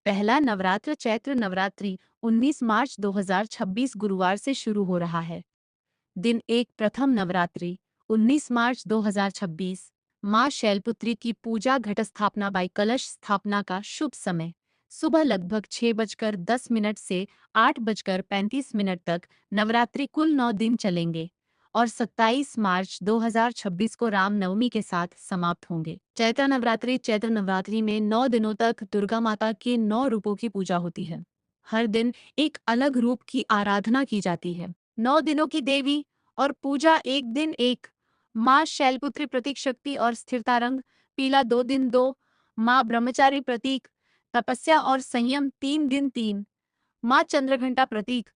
पहला नवरात्र चैत्र नवरात्रि 19 मार्च 2026 गुरुवार से शुरू हो रहा है। दिन 1 प्रथम नवरात्रि 19 मार्च 2026 माँ शैलपुत्री की पूजा घट स्थापना बाई कलश स्थापना का शुभ समय सुबह लगभग 6:10 से 8:35 तक। नवरात्रि कुल 9 दिन चलेंगे और 27 मार्च 2026 को रामनवमी के साथ समाप्त होंगे। चैत्र नवरात्रि में 9 दिनों तक दुर्गा माता के 9 रूपों की पूजा होती है। हर दिन एक अलग रूप की आराधना की जाती है। 9 दिनों की देवी और पूजा एक दिन एक। माँ शैलपुत्री प्रतीक शक्ति और स्थिरता रंग पीला 2 दिन 2। माँ ब्रह्मचारी प्रतीक तपस्या और संयम 3 दिन 3। माँ चंद्रघंटा प्रतीक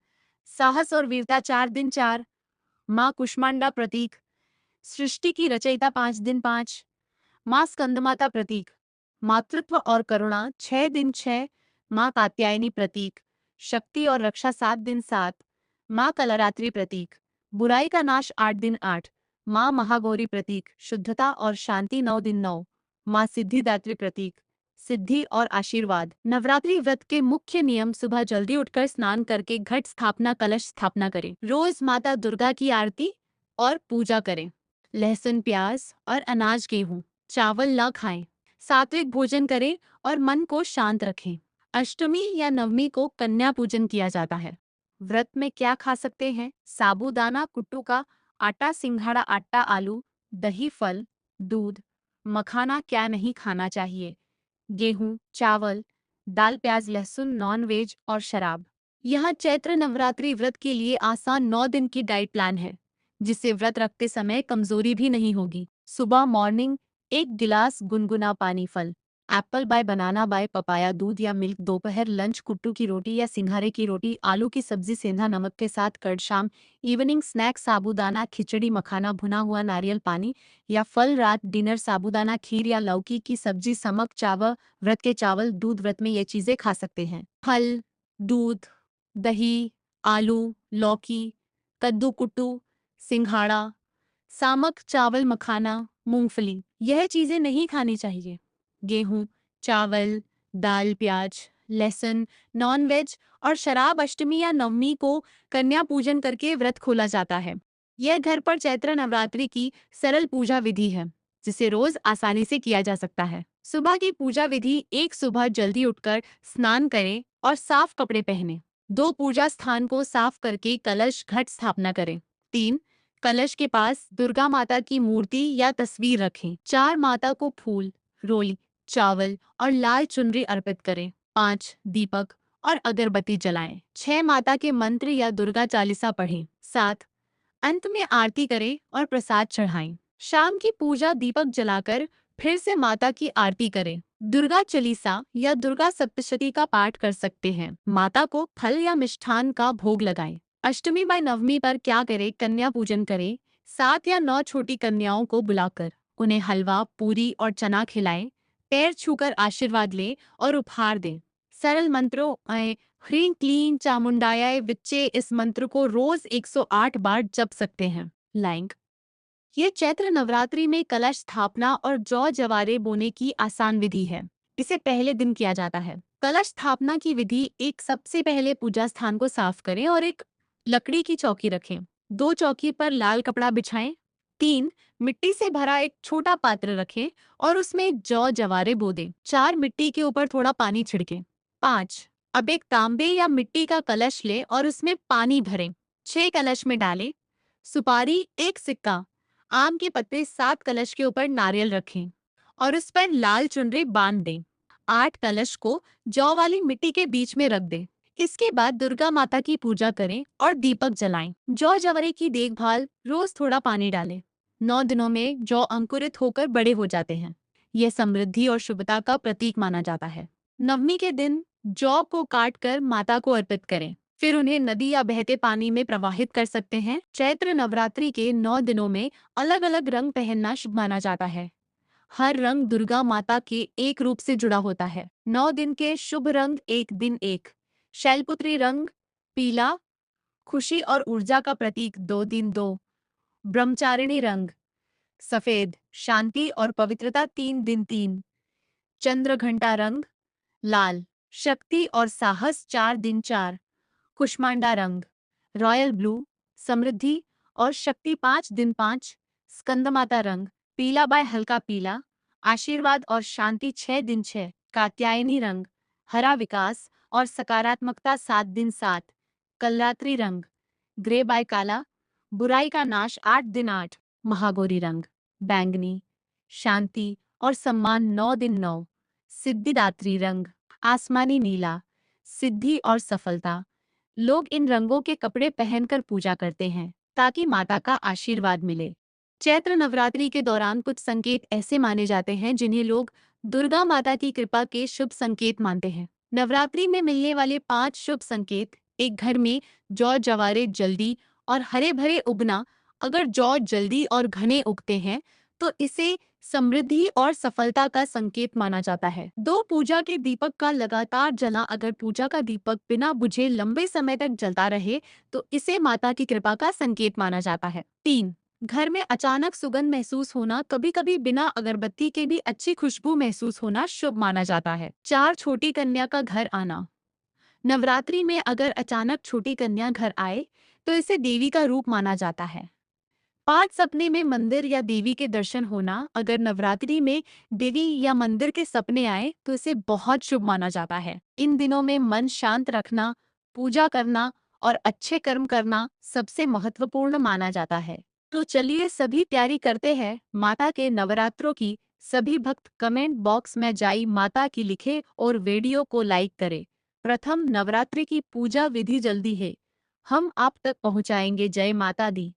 साहस और वीरता 4 दिन 4। माँ कुष्मांडा प्रतीक सृष्टि की रचयिता 5 दिन 5। माँ स्कंदमाता प्रतीक मातृत्व और करुणा 6 दिन 6। माँ कात्यायनी प्रतीक शक्ति और रक्षा 7 दिन 7। माँ कलरात्रि प्रतीक बुराई का नाश 8 दिन 8। माँ महागौरी प्रतीक शुद्धता और शांति 9 दिन 9। माँ सिद्धिदात्री प्रतीक सिद्धि और आशीर्वाद। नवरात्रि व्रत के मुख्य नियम सुबह जल्दी उठकर स्नान करके घट स्थापना कलश स्थापना करें। रोज माता दुर्गा की आरती और पूजा करें। लहसुन प्याज और अनाज गेहूं चावल न खाएं। सात्विक भोजन करें और मन को शांत रखें। अष्टमी या नवमी को कन्या पूजन किया जाता है। व्रत में क्या खा सकते हैं? साबूदाना कुट्टू का आटा सिंघाड़ा आटा आलू दही फल दूध। मखाना क्या नहीं खाना चाहिए? गेहूं चावल दाल प्याज लहसुन नॉन वेज और शराब। यह चैत्र नवरात्रि व्रत के लिए आसान 9 दिन की डाइट प्लान है जिससे व्रत रखते समय कमजोरी भी नहीं होगी। सुबह मॉर्निंग 1 गिलास गुनगुना पानी फल एप्पल बाय बनाना बाय पपाया दूध या मिल्क। दोपहर लंच कुट्टू की रोटी या सिंघारे की रोटी आलू की सब्जी सेंधा नमक के साथ कर्ड। शाम इवनिंग स्नैक साबूदाना खिचड़ी मखाना भुना हुआ नारियल पानी या फल। रात डिनर साबूदाना खीर या लौकी की सब्जी समक चावल। व्रत के चावल दूध व्रत में ये चीजें खा सकते हैं। फल दूध दही आलू लौकी कद्दू कुट्टू सिंघाड़ा सामक चावल मखाना मूंगफली यह चीजें नहीं खानी चाहिए। गेहूं चावल दाल प्याज लहसुन नॉन वेज और शराब। अष्टमी या नवमी को कन्या पूजन करके व्रत खोला जाता है। यह घर पर चैत्र नवरात्रि की सरल पूजा विधि है जिसे रोज आसानी से किया जा सकता है। सुबह की पूजा विधि एक सुबह जल्दी उठकर स्नान करें और साफ कपड़े पहनें। 2 पूजा स्थान को साफ करके कलश घट स्थापना करें। 3 कलश के पास दुर्गा माता की मूर्ति या तस्वीर रखें। 4 माता को फूल रोली चावल और लाल चुनरी अर्पित करें। 5 दीपक और अगरबत्ती जलाएं। 6 माता के मंत्र या दुर्गा चालीसा पढ़ें। 7 अंत में आरती करें और प्रसाद चढ़ाएं। शाम की पूजा दीपक जलाकर फिर से माता की आरती करें। दुर्गा चालीसा या दुर्गा सप्तशती का पाठ कर सकते हैं। माता को फल या मिष्ठान का भोग लगाएं। अष्टमी बाय नवमी पर क्या करें? कन्या पूजन करें। 7 या 9 छोटी कन्याओं को बुलाकर उन्हें हलवा पूरी और चना खिलाएं। पैर छूकर आशीर्वाद लें और उपहार दें। सरल मंत्रों ह्रीं क्लीं चामुंडायाय विच्चे इस मंत्र को रोज 108 बार जप सकते हैं। लाइक ये चैत्र नवरात्रि में कलश स्थापना और जौ जवारे बोने की आसान विधि है। इसे पहले दिन किया जाता है। कलश स्थापना की विधि एक सबसे पहले पूजा स्थान को साफ करें और एक लकड़ी की चौकी रखें। 2 चौकी पर लाल कपड़ा बिछाएं। 3 मिट्टी से भरा एक छोटा पात्र रखें और उसमें जौ जवारे बो दें। 4 मिट्टी के ऊपर थोड़ा पानी छिड़कें। 5 अब एक तांबे या मिट्टी का कलश लें और उसमें पानी भरें। 6 कलश में डालें सुपारी 1 सिक्का आम के पत्ते। 7 कलश के ऊपर नारियल रखें और उस पर लाल चुनरी बांध दें। 8 कलश को जौ वाली मिट्टी के बीच में रख दें। इसके बाद दुर्गा माता की पूजा करें और दीपक जलाएं। जौ जवरे की देखभाल रोज थोड़ा पानी डालें। 9 दिनों में जौ अंकुरित होकर बड़े हो जाते हैं। यह समृद्धि और शुभता का प्रतीक माना जाता है। नवमी के दिन जौ को काट कर माता को अर्पित करें। फिर उन्हें नदी या बहते पानी में प्रवाहित कर सकते हैं। चैत्र नवरात्रि के 9 दिनों में अलग अलग रंग पहनना शुभ माना जाता है। हर रंग दुर्गा माता के एक रूप से जुड़ा होता है। 9 दिन के शुभ रंग एक दिन एक। शैलपुत्री रंग पीला खुशी और ऊर्जा का प्रतीक 2 दिन 2। ब्रह्मचारिणी रंग सफेद शांति और पवित्रता 3 दिन 3। चंद्रघंटा रंग लाल शक्ति और साहस 4 दिन 4। कुष्मांडा रंग रॉयल ब्लू, समृद्धि और शक्ति 5 दिन 5। स्कंदमाता रंग पीला बाय हल्का पीला, आशीर्वाद और शांति 6 दिन 6। कात्यायनी रंग हरा विकास और सकारात्मकता 7 दिन 7। कलरात्रि रंग ग्रे बाय काला, बुराई का नाश 8 दिन 8। महागौरी रंग बैंगनी, शांति और सम्मान 9 दिन 9। सिद्धिदात्री रंग आसमानी नीला, सिद्धि और सफलता। लोग इन रंगों के कपड़े पहनकर पूजा करते हैं ताकि माता का आशीर्वाद मिले। चैत्र नवरात्रि के दौरान कुछ संकेत ऐसे माने जाते हैं जिन्हें लोग दुर्गा माता की कृपा के शुभ संकेत मानते हैं। नवरात्रि में मिलने वाले 5 शुभ संकेत। एक घर में जौ जवारे जल्दी और हरे भरे उगना। अगर जौ जल्दी और घने उगते हैं तो इसे समृद्धि और सफलता का संकेत माना जाता है। 2 पूजा के दीपक का लगातार जलना। अगर पूजा का दीपक बिना बुझे लंबे समय तक जलता रहे तो इसे माता की कृपा का संकेत माना जाता है। 3 घर में अचानक सुगंध महसूस होना। कभी कभी बिना अगरबत्ती के भी अच्छी खुशबू महसूस होना शुभ माना जाता है। 4 छोटी कन्या का घर आना। नवरात्रि में अगर अचानक छोटी कन्या घर आए तो इसे देवी का रूप माना जाता है। 5 सपने में मंदिर या देवी के दर्शन होना। अगर नवरात्रि में देवी या मंदिर के सपने आए तो इसे बहुत शुभ माना जाता है। इन दिनों में मन शांत रखना, पूजा करना और अच्छे कर्म करना सबसे महत्वपूर्ण माना जाता है। तो चलिए सभी तैयारी करते हैं माता के नवरात्रों की। सभी भक्त कमेंट बॉक्स में जय माता की लिखे और वीडियो को लाइक करें। प्रथम नवरात्रि की पूजा विधि जल्दी है हम आप तक पहुंचाएंगे। जय माता दी।